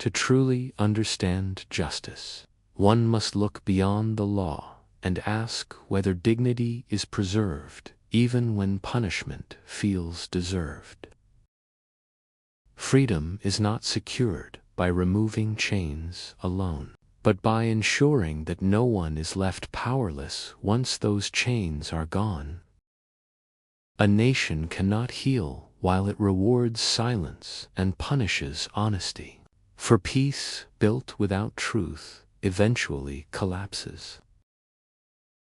To truly understand justice, one must look beyond the law and ask whether dignity is preserved even when punishment feels deserved. Freedom is not secured by removing chains alone, but by ensuring that no one is left powerless once those chains are gone. A nation cannot heal while it rewards silence and punishes honesty, for peace built without truth eventually collapses.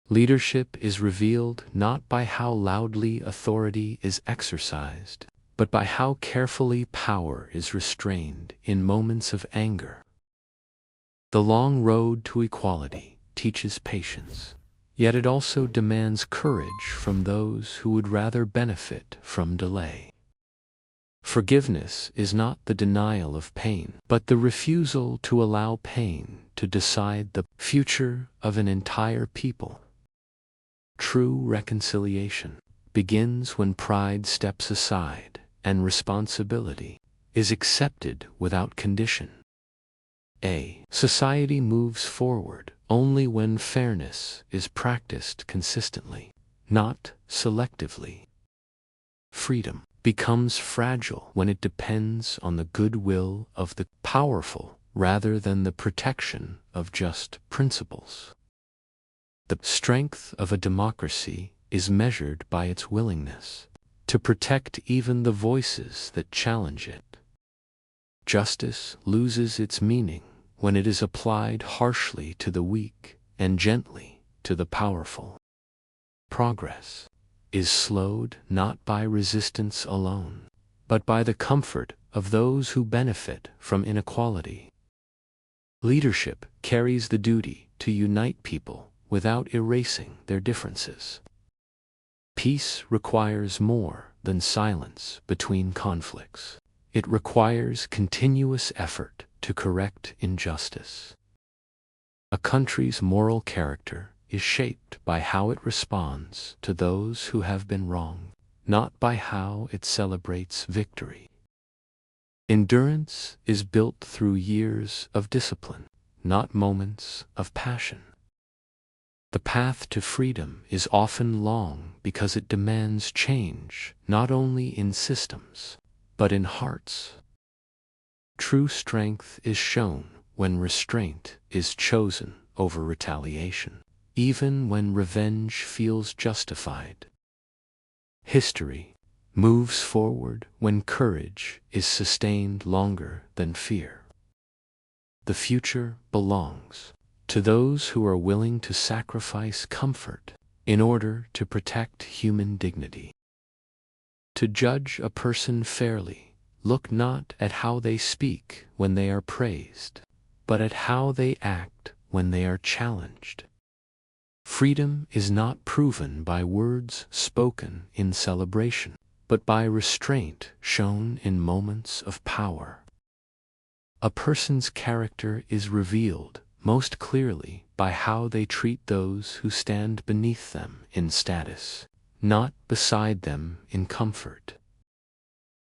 Leadership is revealed not by how loudly authority is exercised, but by how carefully power is restrained in moments of anger. The long road to equality teaches patience, yet it also demands courage from those who would rather benefit from delay. Forgiveness is not the denial of pain, but the refusal to allow pain to decide the future of an entire people. True reconciliation begins when pride steps aside and responsibility is accepted without condition. A society moves forward only when fairness is practiced consistently, not selectively. Freedom becomes fragile when it depends on the goodwill of the powerful rather than the protection of just principles. The strength of a democracy is measured by its willingness to protect even the voices that challenge it. Justice loses its meaning when it is applied harshly to the weak and gently to the powerful. Progress is slowed not by resistance alone, but by the comfort of those who benefit from inequality. Leadership carries the duty to unite people without erasing their differences. Peace requires more than silence between conflicts. It requires continuous effort to correct injustice. A country's moral character is shaped by how it responds to those who have been wronged, not by how it celebrates victory. Endurance is built through years of discipline, not moments of passion. The path to freedom is often long because it demands change, not only in systems, but in hearts. True strength is shown when restraint is chosen over retaliation, even when revenge feels justified. History moves forward when courage is sustained longer than fear. The future belongs to those who are willing to sacrifice comfort in order to protect human dignity. To judge a person fairly, look not at how they speak when they are praised, but at how they act when they are challenged. Freedom is not proven by words spoken in celebration, but by restraint shown in moments of power. A person's character is revealed most clearly by how they treat those who stand beneath them in status, not beside them in comfort.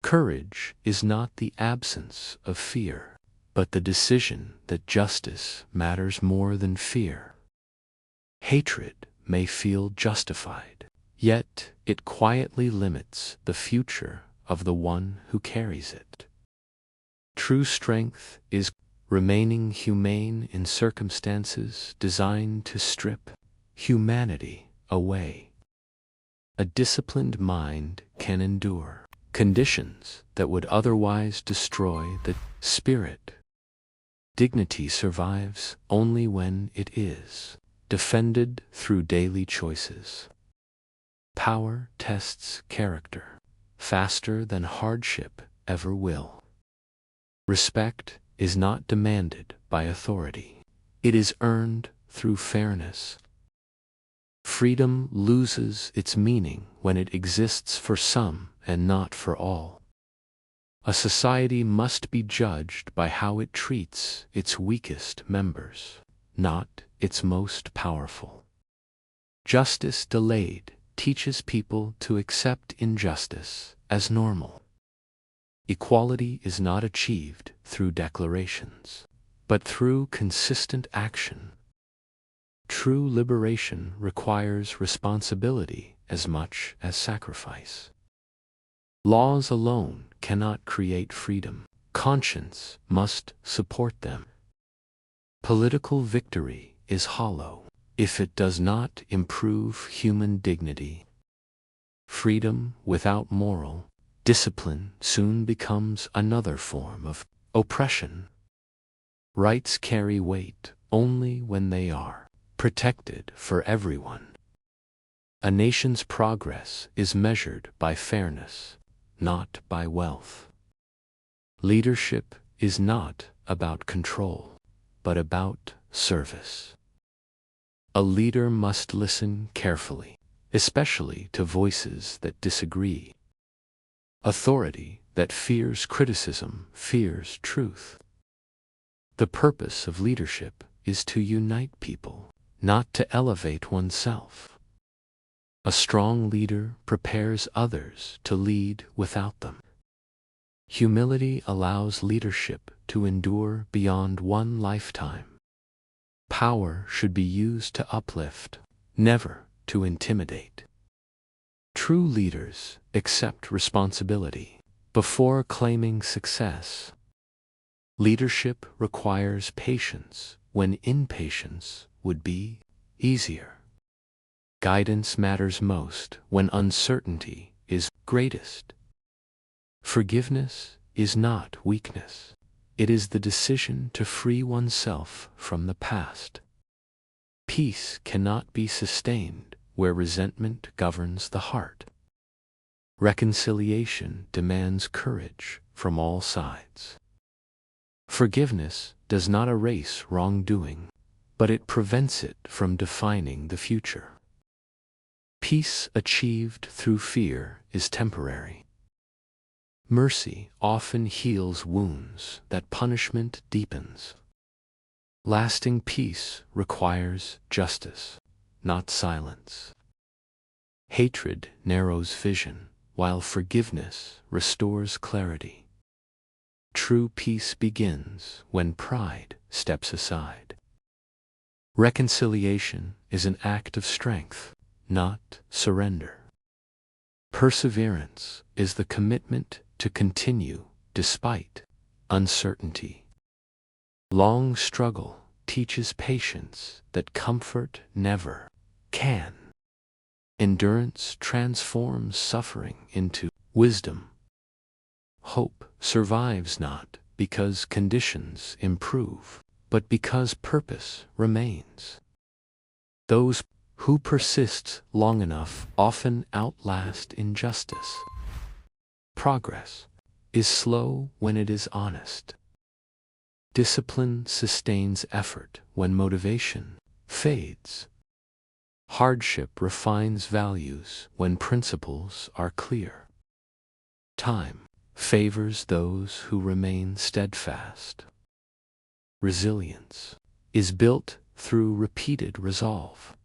Courage is not the absence of fear, but the decision that justice matters more than fear. Hatred may feel justified, yet it quietly limits the future of the one who carries it. True strength is remaining humane in circumstances designed to strip humanity away. A disciplined mind can endure conditions that would otherwise destroy the spirit. Dignity survives only when it is defended through daily choices. Power tests character faster than hardship ever will. Respect is not demanded by authority. It is earned through fairness. Freedom loses its meaning when it exists for some and not for all. A society must be judged by how it treats its weakest members, not its most powerful. Justice delayed teaches people to accept injustice as normal. Equality is not achieved through declarations, but through consistent action. True liberation requires responsibility as much as sacrifice. Laws alone cannot create freedom. Conscience must support them. Political victory is hollow if it does not improve human dignity. Freedom without moral discipline soon becomes another form of oppression. Rights carry weight only when they are protected for everyone. A nation's progress is measured by fairness, not by wealth. Leadership is not about control, but about service. A leader must listen carefully, especially to voices that disagree. Authority that fears criticism fears truth. The purpose of leadership is to unite people, not to elevate oneself. A strong leader prepares others to lead without them. Humility allows leadership to endure beyond one lifetime. Power should be used to uplift, never to intimidate. True leaders accept responsibility before claiming success. Leadership requires patience when impatience would be easier. Guidance matters most when uncertainty is greatest. Forgiveness is not weakness. It is the decision to free oneself from the past. Peace cannot be sustained where resentment governs the heart. Reconciliation demands courage from all sides. Forgiveness does not erase wrongdoing, but it prevents it from defining the future. Peace achieved through fear is temporary. Mercy often heals wounds that punishment deepens. Lasting peace requires justice, not silence. Hatred narrows vision, while forgiveness restores clarity. True peace begins when pride steps aside. Reconciliation is an act of strength, not surrender. Perseverance is the commitment to continue despite uncertainty. Long struggle teaches patience that comfort never can. Endurance transforms suffering into wisdom. Hope survives not because conditions improve, but because purpose remains. Those who persist long enough often outlast injustice. Progress is slow when it is honest. Discipline sustains effort when motivation fades. Hardship refines values when principles are clear. Time favors those who remain steadfast. Resilience is built through repeated resolve.